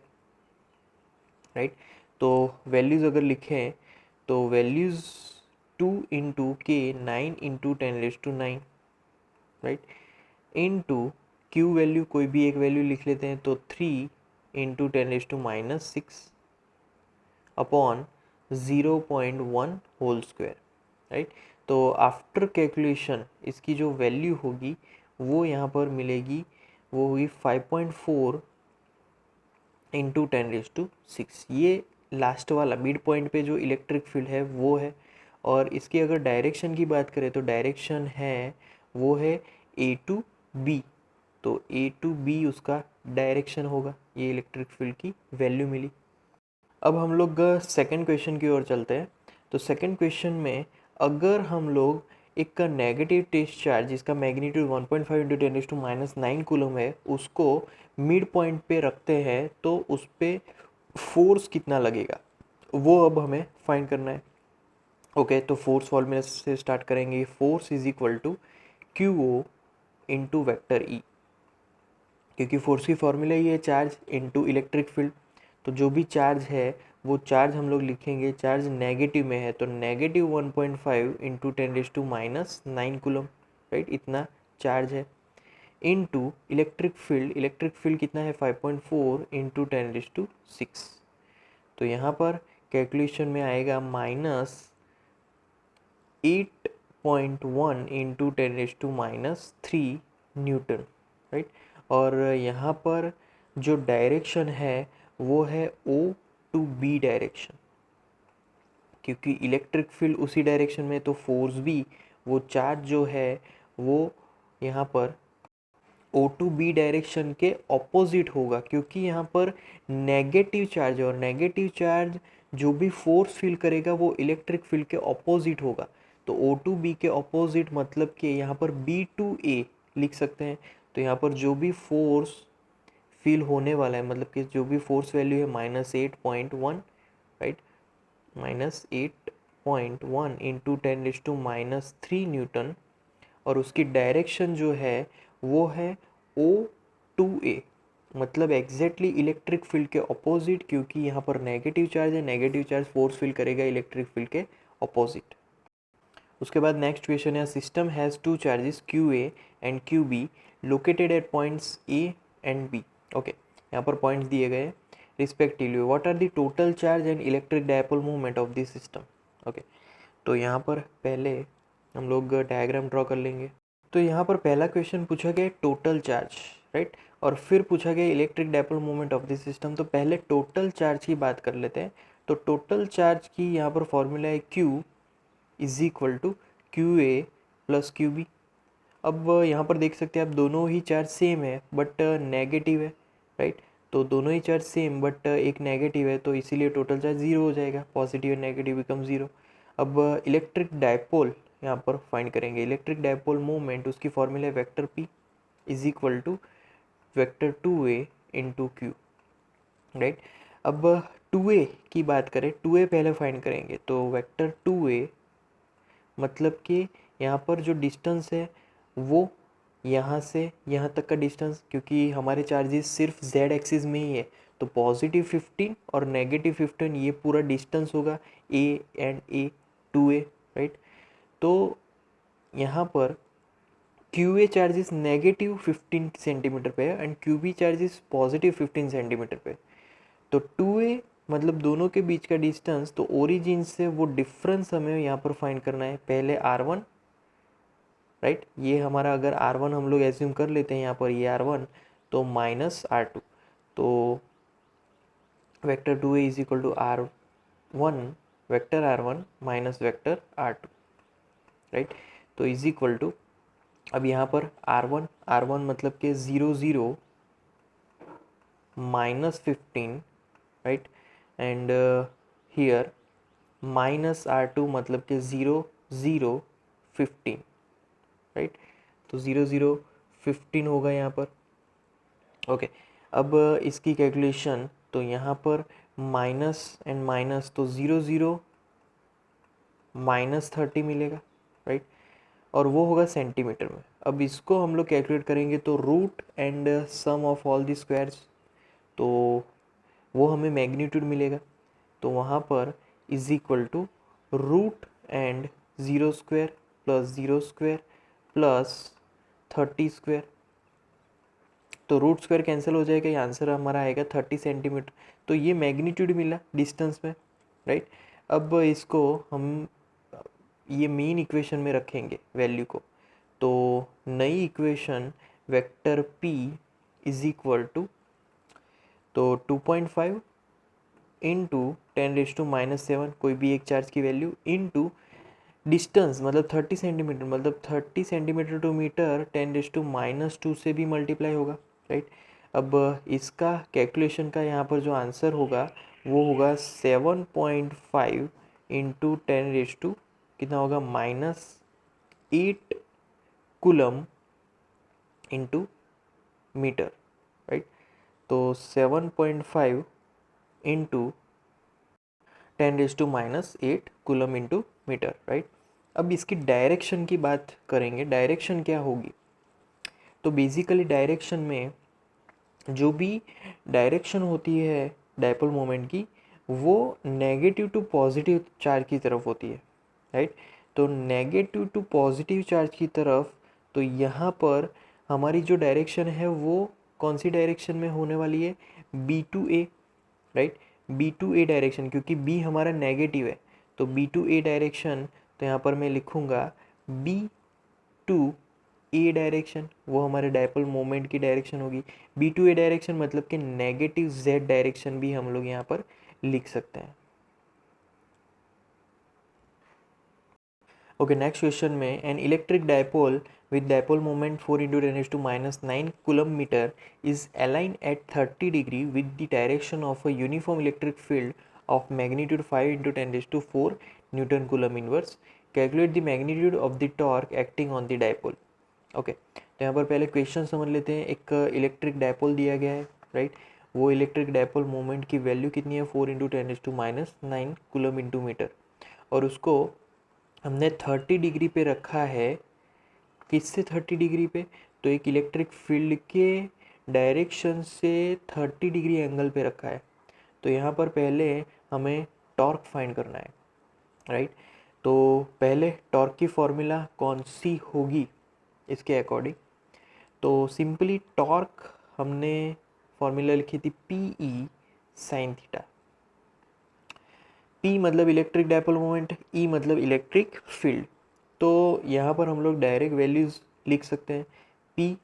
राइट? तो वैल्यूज़ अगर लिखें तो values 2 into K 9 into 10⁻⁹, right? Into Q value कोई भी एक वैल्यू लिख लेते हैं तो 3 into 10⁻⁻6 upon 0.1 whole square, right. तो आफ्टर कैलकुलेशन इसकी जो वैल्यू होगी वो यहाँ पर मिलेगी, वो हुई 5.4 इंटू 10⁻6। ये लास्ट वाला मिड पॉइंट पे जो इलेक्ट्रिक फील्ड है वो है। और इसकी अगर डायरेक्शन की बात करें तो डायरेक्शन है वो है ए टू बी। तो ए टू बी उसका डायरेक्शन होगा। ये इलेक्ट्रिक फील्ड की वैल्यू मिली। अब हम लोग सेकंड क्वेश्चन की ओर चलते हैं। तो सेकंड क्वेश्चन में अगर हम लोग एक का नेगेटिव टेस्ट चार्ज जिसका मैग्नीट्यूड 1.5 इंटू 10⁻⁹ कूलम है उसको मिड पॉइंट पे रखते हैं तो उस पर फोर्स कितना लगेगा वो अब हमें फाइंड करना है। ओके, तो फोर्स फॉर्मूला से स्टार्ट करेंगे। Force is equal to q o into vector E, क्योंकि फोर्स की फॉर्मूला ही है चार्ज इनटू इलेक्ट्रिक फील्ड। तो जो भी चार्ज है वो चार्ज हम लोग लिखेंगे, चार्ज नेगेटिव में है तो नेगेटिव 1.5 इंटू 10⁻⁹ कूलम, राइट, इतना चार्ज है। इनटू इलेक्ट्रिक फील्ड कितना है 5.4 इंटू 10⁻⁶। तो यहाँ पर कैलकुलेशन में आएगा -8.1 इंटू 10⁻³ न्यूटन, राइट। और यहाँ पर जो डायरेक्शन है वो है ओ टू बी डायरेक्शन, क्योंकि इलेक्ट्रिक फील्ड उसी डायरेक्शन में, तो फोर्स भी वो चार्ज जो है वो यहाँ पर ओ टू बी डायरेक्शन के ऑपोजिट होगा, क्योंकि यहाँ पर नेगेटिव चार्ज है और नेगेटिव चार्ज जो भी फोर्स फील करेगा वो इलेक्ट्रिक फील्ड के ऑपोजिट होगा। तो ओ टू बी के ऑपोजिट मतलब कि यहाँ पर बी टू ए लिख सकते हैं। तो यहाँ पर जो भी फोर्स फील होने वाला है, मतलब कि जो भी फोर्स वैल्यू है -8.1, राइट, -8.1 इंटू 10⁻³ न्यूटन, और उसकी डायरेक्शन जो है वो है ओ टू ए, मतलब एग्जैक्टली इलेक्ट्रिक फील्ड के ऑपोजिट, क्योंकि यहाँ पर नेगेटिव चार्ज है, नेगेटिव चार्ज फोर्स फील करेगा इलेक्ट्रिक फील्ड के ऑपोजिट। उसके बाद नेक्स्ट क्वेश्चन है, system has two charges Q A and Q B located at points A and B. Okay, यहाँ पर पॉइंट्स दिए गए respectively. What are the total charge and electric dipole movement of this system. Okay, तो यहाँ पर पहले हम लोग डायग्राम ड्रॉ कर लेंगे। तो यहाँ पर पहला क्वेश्चन पूछा गया टोटल चार्ज, राइट, और फिर पूछा गया electric dipole movement of this system. तो पहले टोटल चार्ज की बात कर लेते हैं। तो टोटल चार्ज की यहाँ पर फॉर्मूला है Q is equal to Q A plus Q B. अब यहाँ पर देख सकते हैं आप दोनों ही चार्ज सेम है बट नेगेटिव है, राइट। तो दोनों ही चार्ज सेम बट एक नेगेटिव है, तो इसीलिए टोटल चार्ज ज़ीरो हो जाएगा। Positive and negative become zero. अब इलेक्ट्रिक डायपोल यहाँ पर फाइंड करेंगे। इलेक्ट्रिक डायपोल मोमेंट उसकी फॉर्मूला है vector P is equal to vector 2a into Q, right. अब 2a की बात करें, 2a पहले फाइंड करेंगे। तो वेक्टर 2a मतलब कि यहाँ पर जो डिस्टेंस है वो यहाँ से यहाँ तक का डिस्टेंस, क्योंकि हमारे चार्जेस सिर्फ z एक्सिस में ही है, तो +15 और -15 ये पूरा डिस्टेंस होगा a and a 2a, right. तो यहाँ पर QA चार्जेस -15 सेंटीमीटर पे है एंड QB चार्जेस +15 सेंटीमीटर पे। तो 2A मतलब दोनों के बीच का डिस्टेंस, तो ओरिजिन से वो डिफरेंस हमें यहाँ पर फाइंड करना है। पहले R1, राइट, ये हमारा अगर R1 हम लोग एज्यूम कर लेते हैं यहाँ पर, ये R1 तो -R2। तो vector 2A is equal to R1 vector R1 minus vector R2, right. तो इज इक्वल टू, अब यहाँ पर R1 मतलब कि 0 0 -15, राइट, एंड हियर -R2 मतलब कि 0 0 15, राइट। तो 0 0 15 होगा यहाँ पर। ओके, अब इसकी कैलकुलेशन, तो यहाँ पर माइनस एंड माइनस, तो 0 0 -30 मिलेगा, राइट, और वो होगा सेंटीमीटर में। अब इसको हम लोग कैलकुलेट करेंगे तो root and sum of all the squares, तो वो हमें मैग्नीट्यूड मिलेगा। तो वहाँ पर is equal to root and 0 square plus 0 square plus 30 square. तो रूट स्क्वायर कैंसिल हो जाएगा, ये आंसर हमारा आएगा 30 सेंटीमीटर। तो ये मैग्नीट्यूड मिला डिस्टेंस में, राइट। अब इसको हम ये मेन इक्वेशन में रखेंगे वैल्यू को। तो नई equation vector p is equal to, तो 2.5 इंटू 10⁻⁷ कोई भी एक चार्ज की वैल्यू इंटू डिस्टेंस मतलब 30 सेंटीमीटर, मतलब 30 सेंटीमीटर टू मीटर 10⁻² से भी मल्टीप्लाई होगा, राइट। अब इसका कैलकुलेशन का यहाँ पर जो आंसर होगा वो होगा 7.5 इंटू 10⁻, कितना होगा -8 कूलम इंटू मीटर, राइट। तो 7.5 into 10⁻⁸ coulomb into metre, right. अब इसकी डायरेक्शन की बात करेंगे, डायरेक्शन क्या होगी। तो बेसिकली डायरेक्शन में जो भी डायरेक्शन होती है डायपोल मोमेंट की, वो नेगेटिव टू पॉजिटिव चार्ज की तरफ होती है, राइट। तो नेगेटिव टू पॉजिटिव चार्ज की तरफ, तो यहाँ पर हमारी जो डायरेक्शन है वो कौन सी डायरेक्शन में होने वाली है, B to A, right. B to A direction, क्योंकि B हमारा नेगेटिव है तो B to A डायरेक्शन, तो यहाँ पर मैं लिखूँगा B to A डायरेक्शन, वो हमारे डायपोल मोमेंट की डायरेक्शन होगी। B to A डायरेक्शन मतलब कि नेगेटिव Z डायरेक्शन भी हम लोग यहाँ पर लिख सकते हैं। ओके, नेक्स्ट क्वेश्चन में an electric dipole with dipole moment 4 into 10⁻⁹ coulomb meter is aligned at 30 degree with the direction of a uniform electric field of magnitude 5 into 10⁴ Newton coulomb inverse. Calculate the magnitude of the torque acting on the dipole. Okay, तो यहाँ पर पहले question समझ लेते हैं। एक electric dipole दिया गया है, राइट। वो इलेक्ट्रिक डायपोल मोमेंट की वैल्यू कितनी है, 4 इंटू 10⁻⁹ कूलम इंटू मीटर, और उसको हमने 30 डिग्री पे रखा है। किससे 30 डिग्री पे, तो एक इलेक्ट्रिक फील्ड के डायरेक्शन से 30 डिग्री एंगल पे रखा है। तो यहाँ पर पहले हमें टॉर्क फाइंड करना है, राइट। तो पहले टॉर्क की फॉर्मूला कौन सी होगी इसके अकॉर्डिंग, तो सिंपली टॉर्क हमने फॉर्मूला लिखी थी PE sin थीटा। P मतलब इलेक्ट्रिक डायपोल मोमेंट, E मतलब इलेक्ट्रिक फील्ड। तो यहाँ पर हम लोग डायरेक्ट वैल्यूज़ लिख सकते हैं P,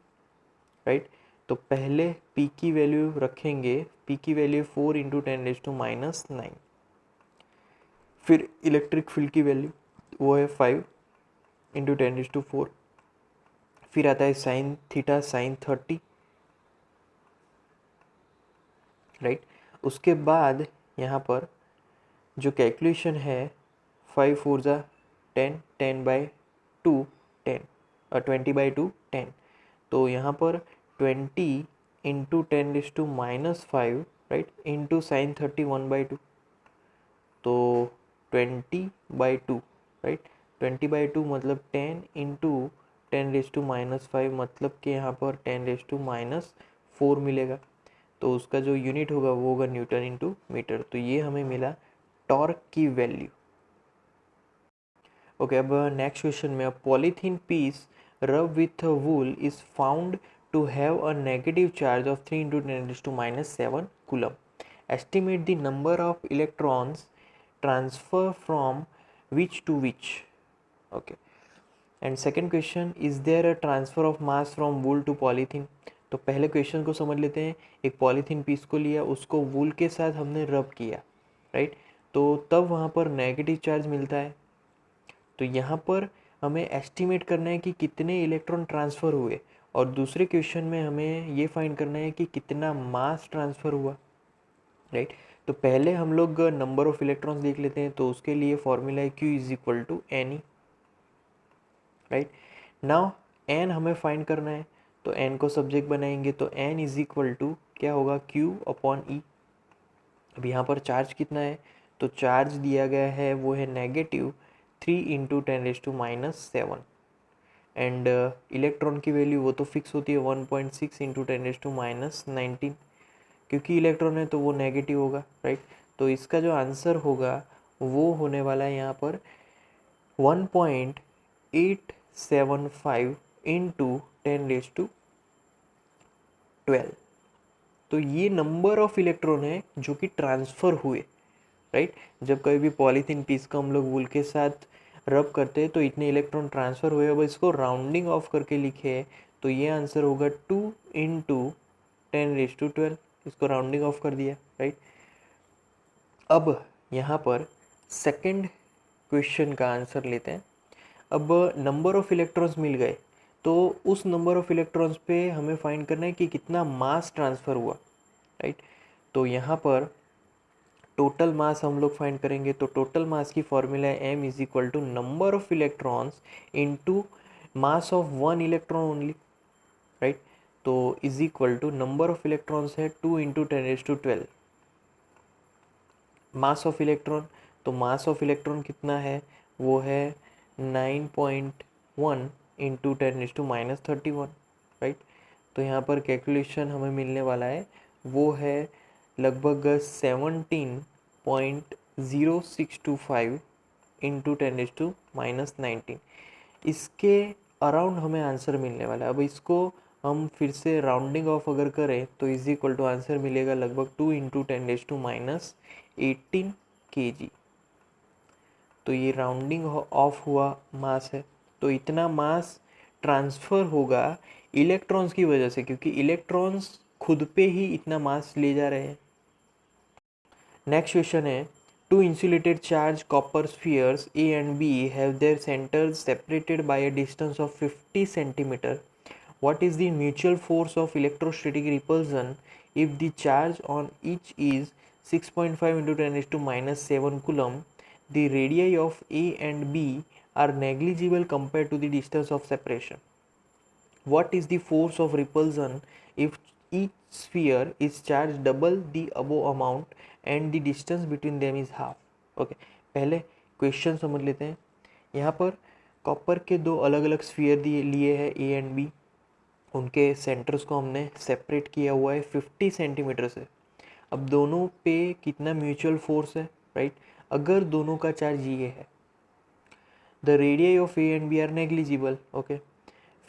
राइट। तो पहले P की वैल्यू रखेंगे, P की वैल्यू 4 इंटू 10⁻⁹। फिर इलेक्ट्रिक फील्ड की वैल्यू वो है 5 इंटू 10⁴। फिर आता है साइन थीटा साइन 30, राइट। उसके बाद यहाँ पर जो कैलकुलेशन है 5 4 ज़ा 10, 10/2 10 और 20/2 10। तो यहाँ पर 20 इंटू 10⁻⁵, राइट, इंटू साइन 30 1/2, तो 20/2, राइट। 20/2 मतलब 10 इंटू 10⁻⁵, मतलब कि यहाँ पर 10⁻⁴ मिलेगा। तो उसका जो यूनिट होगा वो होगा न्यूटन इंटू मीटर। तो ये हमें मिला टॉर्क की वैल्यू। ओके, अब नेक्स्ट क्वेश्चन में, polythene piece rub with wool is found to have a negative charge of 3 into 10⁻⁷ coulomb. Estimate the number of electrons transfer from which to which. Okay, and second question, is there a transfer of mass from wool to polythene. तो पहले question को समझ लेते हैं। एक polythene piece को लिया, उसको वूल के साथ हमने रब किया, राइट। तो तब वहाँ पर नेगेटिव चार्ज मिलता है। तो यहाँ पर हमें एस्टिमेट करना है कि कितने इलेक्ट्रॉन ट्रांसफ़र हुए, और दूसरे क्वेश्चन में हमें ये फाइंड करना है कि कितना मास ट्रांसफ़र हुआ, राइट। तो पहले हम लोग नंबर ऑफ़ इलेक्ट्रॉन्स देख लेते हैं। तो उसके लिए फॉर्मूला है Q is equal to NE, right. Now N हमें फाइंड करना है, तो N को सब्जेक्ट बनाएंगे, तो N इज इक्वल टू क्या होगा, Q/E। अब यहाँ पर चार्ज कितना है, तो चार्ज दिया गया है वो है नेगेटिव 3 इंटू 10⁻⁷, एंड इलेक्ट्रॉन की वैल्यू वो तो फिक्स होती है 1.6 इंटू 10⁻⁹, क्योंकि इलेक्ट्रॉन है तो वो नेगेटिव होगा, राइट। तो इसका जो आंसर होगा वो होने वाला है यहाँ पर 1.875 इंटू 10⁻⁷, 12। तो ये नंबर ऑफ इलेक्ट्रॉन है जो कि ट्रांसफ़र हुए, राइट। जब कभी भी पॉलीथीन पीस को हम लोग वूल के साथ रब करते हैं तो इतने इलेक्ट्रॉन ट्रांसफ़र हुए। अब इसको राउंडिंग ऑफ करके लिखे तो ये आंसर होगा 2 इंटू 10⁻12। इसको राउंडिंग ऑफ कर दिया, राइट। अब यहाँ पर सेकंड क्वेश्चन का आंसर लेते हैं। अब नंबर ऑफ इलेक्ट्रॉन्स मिल गए तो उस नंबर ऑफ इलेक्ट्रॉन्स पे हमें फाइंड करना है कि कितना मास ट्रांसफ़र हुआ, राइट। तो यहाँ पर टोटल मास हम लोग फाइंड करेंगे। तो टोटल मास की फॉर्मूला है m is equal to number of electrons into mass of one electron only, right. तो is equal to number of electrons है 2 इंटू 10⁻12। मास ऑफ इलेक्ट्रॉन, तो मास ऑफ इलेक्ट्रॉन कितना है, वो है 9.1 इंटू 10⁻31, राइट। तो यहाँ पर कैलकुलेशन हमें मिलने वाला है वो है लगभग 17.0625 इंटू 10⁻19। इसके अराउंड हमें आंसर मिलने वाला है। अब इसको हम फिर से राउंडिंग ऑफ अगर करें तो इज इक्वल टू आंसर मिलेगा लगभग 2 इंटू 10⁻18 kg। तो ये राउंडिंग ऑफ हुआ मास है। तो इतना मास ट्रांसफ़र होगा इलेक्ट्रॉन्स की वजह से, क्योंकि इलेक्ट्रॉन्स खुद पे ही इतना मास ले जा रहे हैं। नेक्स्ट क्वेश्चन है, two insulated charge copper spheres A and B have their centres separated by a distance of 50 centimetre. What is the mutual force of electrostatic repulsion if the charge on each is 6.5 into 10 raised to minus 7 coulomb? The radii of A and B are negligible compared to the distance of separation. What is the force of repulsion if each sphere is charged double the above amount and the distance between them is half? Okay, पहले question समझ लेते हैं। यहाँ पर copper के दो अलग अलग स्फीयर लिए हैं ए एंड बी। उनके सेंटर्स को हमने सेपरेट किया हुआ है 50 सेंटीमीटर से। अब दोनों पे कितना म्यूचुअल फोर्स है, राइट। अगर दोनों का चार्ज ये है, the radius of A and B are negligible, okay.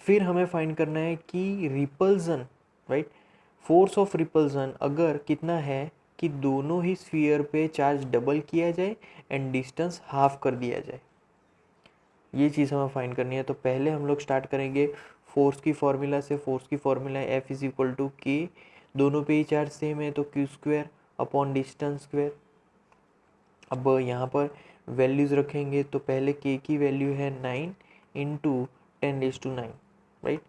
फिर हमें फाइंड करना है कि repulsion, right, force of repulsion अगर कितना है कि दोनों ही स्फीयर पे चार्ज डबल किया जाए एंड डिस्टेंस हाफ कर दिया जाए। ये चीज़ हमें फाइंड करनी है। तो पहले हम लोग स्टार्ट करेंगे फोर्स की फॉर्मूला से। फोर्स की फॉर्मूला है F इज इक्वल टू के, दोनों पे ही चार्ज सेम है तो Q square upon distance square. अब यहाँ पर वैल्यूज़ रखेंगे तो पहले के की वैल्यू है 9 इंटू 10⁻9, राइट,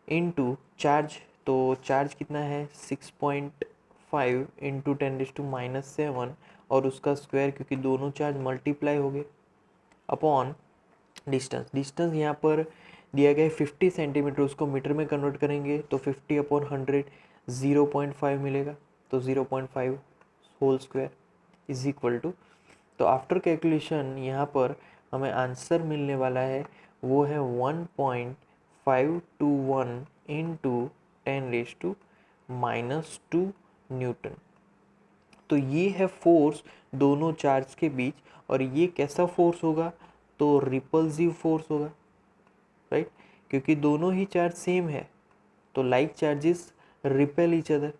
इंटू चार्ज। तो चार्ज कितना है 6.5 इंटू 10⁻⁻7 और उसका स्क्वायर, क्योंकि दोनों चार्ज मल्टीप्लाई हो गए, अपॉन डिस्टेंस। डिस्टेंस यहाँ पर दिया गया है 50 सेंटीमीटर, उसको मीटर में कन्वर्ट करेंगे तो 50 अपॉन 100 0.5 मिलेगा। तो 0.5 whole square is equal to, तो आफ्टर कैलकुलेशन यहाँ पर हमें आंसर मिलने वाला है वो है 1.521 इंटू 10⁻⁻2 न्यूटन। तो ये है फोर्स दोनों चार्ज के बीच। और ये कैसा फोर्स होगा, तो रिपल्सिव फोर्स होगा, राइट, क्योंकि दोनों ही चार्ज सेम है तो like charges repel each other,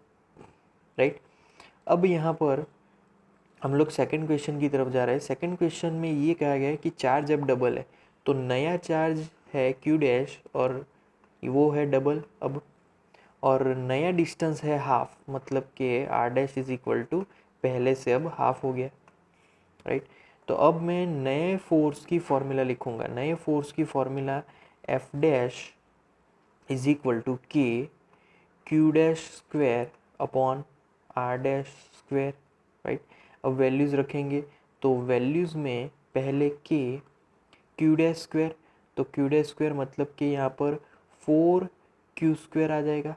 right. अब यहाँ पर हम लोग सेकंड क्वेश्चन की तरफ जा रहे हैं। सेकंड क्वेश्चन में ये कहा गया है कि चार्ज जब डबल है तो नया चार्ज है क्यू डैश और वो है डबल अब, और नया डिस्टेंस है हाफ, मतलब कि R dash is equal to पहले से अब हाफ हो गया, राइट। तो अब मैं नए फोर्स की फॉर्मूला लिखूंगा। नए फोर्स की formula F dash is equal to k q dash square upon r dash square, right. अब वैल्यूज़ रखेंगे तो वैल्यूज़ में पहले के क्यू डैश स्क्वायर, तो क्यू डैश स्क्वायर मतलब कि यहाँ पर 4q स्क्वायर आ जाएगा,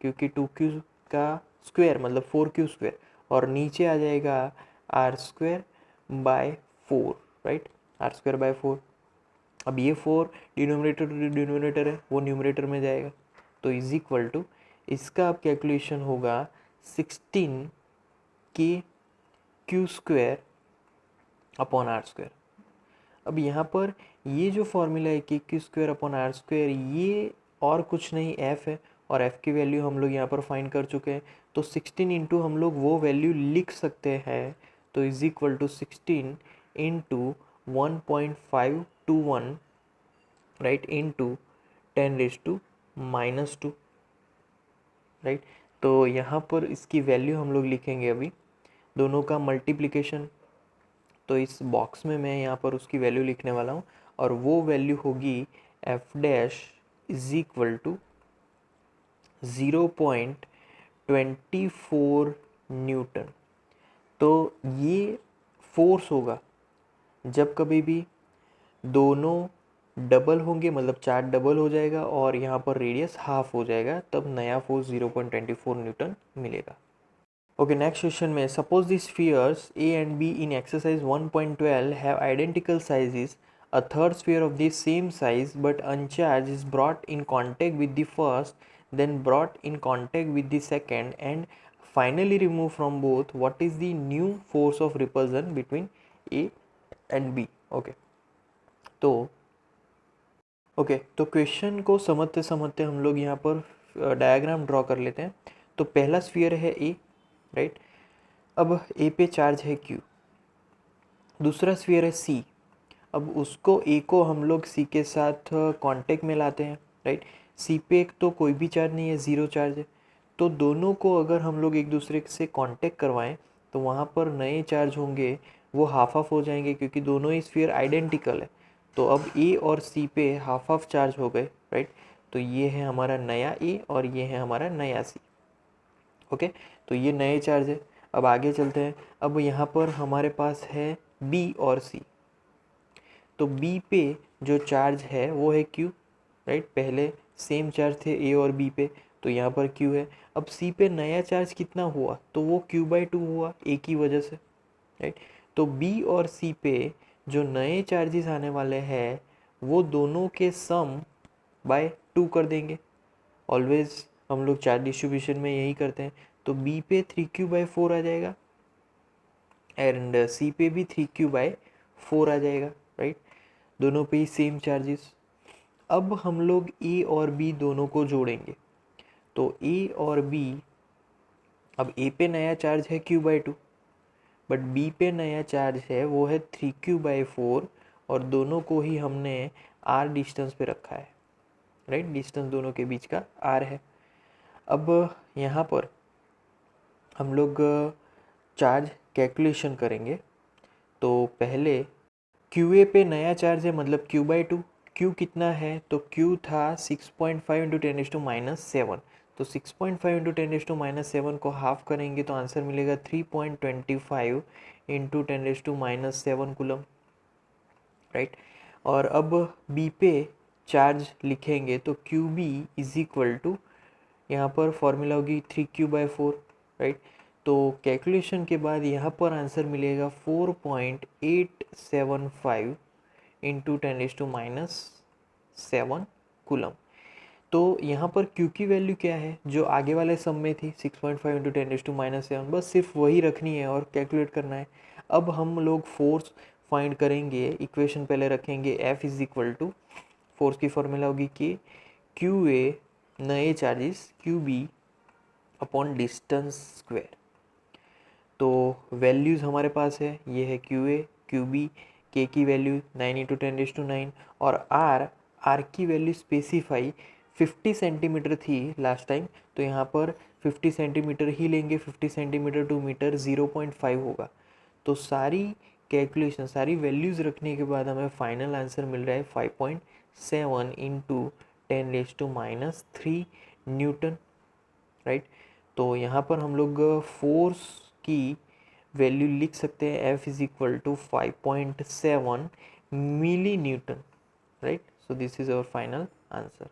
क्योंकि 2q का स्क्वायर मतलब 4q स्क्वायर, और नीचे आ जाएगा R square by 4, right, R square by 4। अब ये 4 डिनोमिनेटर टू डिनोमिनेटर है, वो न्यूमरेटर में जाएगा, तो इज इक्वल टू इसका अब कैलकुलेशन होगा 16 के Q square upon are square. अब यहाँ पर ये जो फॉर्मूला है कि Q square upon are square, ये और कुछ नहीं एफ है, और F की वैल्यू हम लोग यहाँ पर फाइंड कर चुके हैं। तो 16 इंटू हम लोग वो वैल्यू लिख सकते हैं, तो is equal to 16 into 1.521 right into 10⁻⁻², right. तो यहाँ पर इसकी वैल्यू हम लोग लिखेंगे अभी, दोनों का मल्टीप्लिकेशन। तो इस बॉक्स में मैं यहाँ पर उसकी वैल्यू लिखने वाला हूँ, और वो वैल्यू होगी F dash is equal to 0.24 newton. तो ये फोर्स होगा जब कभी भी दोनों डबल होंगे, मतलब चार्ज डबल हो जाएगा और यहाँ पर रेडियस हाफ हो जाएगा, तब नया फोर्स 0.24 न्यूटन मिलेगा। ओके, नेक्स्ट क्वेश्चन में suppose the spheres A and B in exercise 1.12 have identical sizes. A third sphere of the same size but uncharged is brought in contact with the first, then brought in contact with the second, and finally removed from both. What is the new force of repulsion between A and B? तो question को समझते समझते हम लोग यहाँ पर diagram draw कर लेते हैं। तो पहला स्फीयर है A, राइट। अब ए पे चार्ज है Q। दूसरा स्फीयर है C। अब उसको A को हम लोग C के साथ कांटेक्ट में लाते हैं, राइट। C पे तो कोई भी चार्ज नहीं है, ज़ीरो चार्ज है। तो दोनों को अगर हम लोग एक दूसरे से कांटेक्ट करवाएं तो वहाँ पर नए चार्ज होंगे, वो हाफ हाफ हो जाएंगे क्योंकि दोनों ही स्फीयर आइडेंटिकल है। तो अब A और C पे हाफ हाफ चार्ज हो गए, राइट। तो ये है हमारा नया A और ये है हमारा नया C। ओके, तो ये नए चार्ज है। अब आगे चलते हैं। अब यहाँ पर हमारे पास है B और C। तो B पे जो चार्ज है वो है Q, राइट। पहले सेम चार्ज थे A और B पे, तो यहाँ पर Q है। अब C पे नया चार्ज कितना हुआ, तो वो Q/2 हुआ A की वजह से, राइट। तो B और C पे जो नए चार्जेस आने वाले हैं वो दोनों के सम बाय 2 कर देंगे। ऑलवेज हम लोग चार्ज डिस्ट्रीब्यूशन में यही करते हैं। तो B पे 3Q/4 आ जाएगा एंड C पे भी 3Q/4 आ जाएगा, राइट। दोनों पे ही सेम चार्जेस। अब हम लोग A और B दोनों को जोड़ेंगे। तो A और B, अब A पे नया चार्ज है Q/2, बट B पे नया चार्ज है वो है 3Q/4, और दोनों को ही हमने R डिस्टेंस पे रखा है, राइट। डिस्टेंस दोनों के बीच का R है। अब यहाँ पर हम लोग चार्ज कैलकुलेशन करेंगे। तो पहले QA पे नया चार्ज है, मतलब Q/2। Q कितना है, तो Q था 6.5 इंटू 10⁻⁻7। तो 6.5 इंटू 10⁻⁻7 को हाफ करेंगे तो आंसर मिलेगा 3.25 इंटू 10⁻⁻7 कूलम, राइट। और अब B पे चार्ज लिखेंगे तो QB इज इक्वल टू, यहाँ पर फॉर्मूला होगी 3Q/4, राइट। तो कैलकुलेशन के बाद यहाँ पर आंसर मिलेगा 4.875 इंटू 10⁻⁻7 कूलम। तो यहाँ पर Q की वैल्यू क्या है, जो आगे वाले सम में थी 6.5 इंटू 10⁻⁻7, बस सिर्फ वही रखनी है और कैलकुलेट करना है। अब हम लोग फोर्स फाइंड करेंगे। इक्वेशन पहले रखेंगे, F is equal to, force की फॉर्मूला होगी कि QA नए charges QB upon distance square. तो वैल्यूज़ हमारे पास है, ये है QA, QB, K की वैल्यू 9 इंटू 10⁻⁹, और R की वैल्यू स्पेसिफाई 50 सेंटीमीटर थी लास्ट टाइम, तो यहाँ पर 50 सेंटीमीटर ही लेंगे। 50 सेंटीमीटर टू मीटर 0.5 होगा। तो सारी कैलकुलेशन, सारी वैल्यूज़ रखने के बाद हमें फाइनल आंसर मिल रहा है 5.7 इंटू 10⁻³ न्यूटन, राइट। तो यहाँ पर हम लोग फोर्स की वैल्यू लिख सकते हैं, F is equal to 5.7 milli newton, right. So this is our final answer.